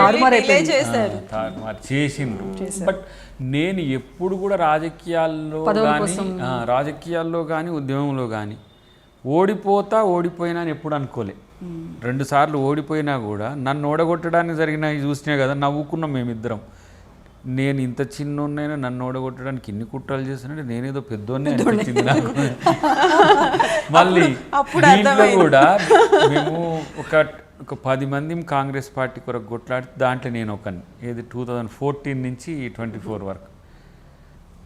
తారుమారు చేసిండ్రు. బట్ నేను ఎప్పుడు కూడా రాజకీయాల్లో కానీ ఉద్యమంలో కానీ ఓడిపోయినా అని ఎప్పుడు అనుకోలే. 2 సార్లు ఓడిపోయినా కూడా నన్ను ఓడగొట్టడానికి జరిగినవి చూసినా కదా నవ్వుకున్నాం మేమిద్దరం. నేను ఇంత చిన్నోన్నైనా నన్ను ఓడగొట్టడానికి ఇన్ని కుట్రలు చేస్తున్నాడు, నేనేదో పెద్దోన్నే అనిపించింది నాకు. మళ్ళీ దీంట్లో కూడా మేము ఒక 10 మంది కాంగ్రెస్ పార్టీ కొరకు కొట్లాడి దాంట్లో నేను ఒకని, ఏది 2014 నుంచి 24 వరకు.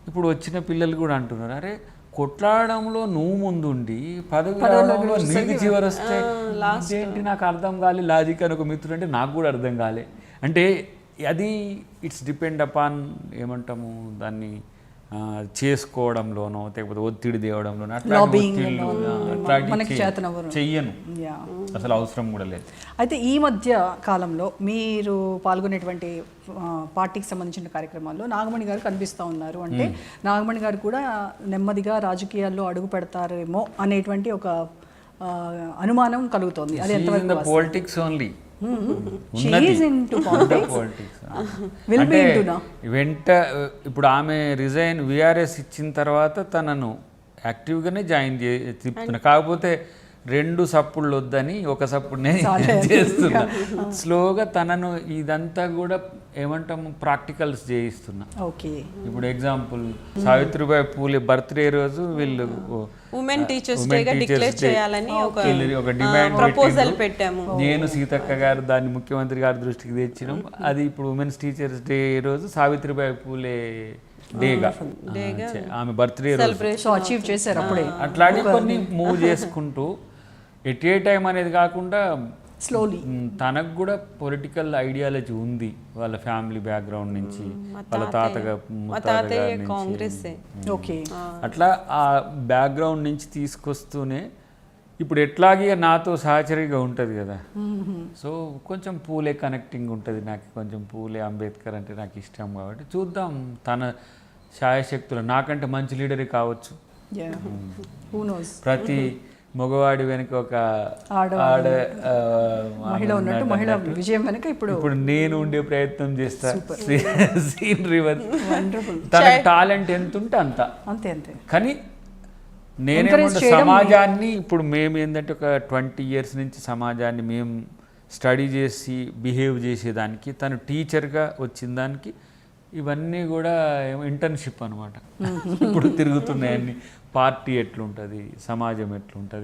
ఇప్పుడు వచ్చిన పిల్లలు కూడా అంటున్నారు, అరే కొట్లాడడంలో నువ్వు ముందుండి పదవి రావడంలో నీకు చివరి వస్తే ఏంటి నాకు అర్థం కాలే. లాజిక్ అని ఒక మిత్రుడు అంటే నాకు కూడా అర్థం కాలే. అంటే అది ఇట్స్ డిపెండ్ అపాన్ ఏమంటాము దాన్ని చేసుకోవడంలోనో లేకపోతే ఒత్తిడి తేవడంలోనో చెయ్యను, అసలు అవసరం కూడా లేదు. అయితే ఈ మధ్య కాలంలో మీరు పాల్గొనేటువంటి పార్టీకి సంబంధించిన కార్యక్రమాల్లో నాగమణి గారు కనిపిస్తూ ఉన్నారు. అంటే నాగమణి గారు కూడా నెమ్మదిగా రాజకీయాల్లో అడుగు పెడతారేమో అనేటువంటి ఒక అనుమానం కలుగుతోంది. అది ఎంతవరకు పాలిటిక్స్ ఓన్లీ ఇప్పుడు ఆమె రిజైన్ విఆర్ఎస్ ఇచ్చిన తర్వాత తనను యాక్టివ్గానే జాయిన్ తిప్పుతున్నా. కాకపోతే 2 సప్పుళ్ళు వద్దని ఒక సప్పుడునే చేస్తున్నా. స్లోగా తనను ఇదంతా కూడా ఏమంటాము ప్రాక్టికల్స్ చేయిస్తున్నా. ఇప్పుడు ఎగ్జాంపుల్ సావిత్రిబాయి పూలే బర్త్డే రోజు వీళ్ళు ఉమెన్ టీచర్స్ డేగా డిక్లేర్ చేయాలని ఒక డిమాండ్ ప్రపోజల్ పెట్టాము. నేను సీతక్క గారు దాన్ని ముఖ్యమంత్రి గారి దృష్టికి తెచ్చినాం. అది ఇప్పుడు ఉమెన్స్ టీచర్స్ డే రోజు సావిత్రిబాయి పూలే డేగా ఆమె బర్త్డే రోజు అచీవ్ చేశారు. అప్పుడే అట్లాంటి కొన్ని మూవ్ చేసుకుంటూ ఎట్ ఏ టైం అనేది కాకుండా స్లోలీ తనకు కూడా పొలిటికల్ ఐడియాలజీ ఉంది వాళ్ళ ఫ్యామిలీ బ్యాక్గ్రౌండ్ నుంచి, వాళ్ళ తాతగారి నుంచి. అట్లా ఆ బ్యాక్గ్రౌండ్ నుంచి తీసుకొస్తూనే ఇప్పుడు ఎట్లాగే నాతో సహచరిగా ఉంటుంది కదా. సో కొంచెం పూలే కనెక్టింగ్ ఉంటుంది నాకు. కొంచెం పూలే అంబేద్కర్ అంటే నాకు ఇష్టం కాబట్టి చూద్దాం తన శాయశక్తులు. నాకంటే మంచి లీడరే కావచ్చు. ప్రతి మగవాడి వెనుక ఒక ఇప్పుడు నేను ఉండే ప్రయత్నం చేస్తా. Scene reverse. తన టాలెంట్ ఎంత ఉంటే అంతే. కానీ నేనేమంటే సమాజాన్ని ఇప్పుడు మేము ఏంటంటే ఒక 20 years నుంచి సమాజాన్ని మేము స్టడీ చేసి బిహేవ్ చేసేదానికి, తను టీచర్గా వచ్చిన దానికి ఇవన్నీ కూడా ఇంటర్న్షిప్ అనమాట. ఇప్పుడు తిరుగుతున్నాయన్నీ. పార్టీ ఎట్లుంటుంది, సమాజం ఎట్లుంటుంది,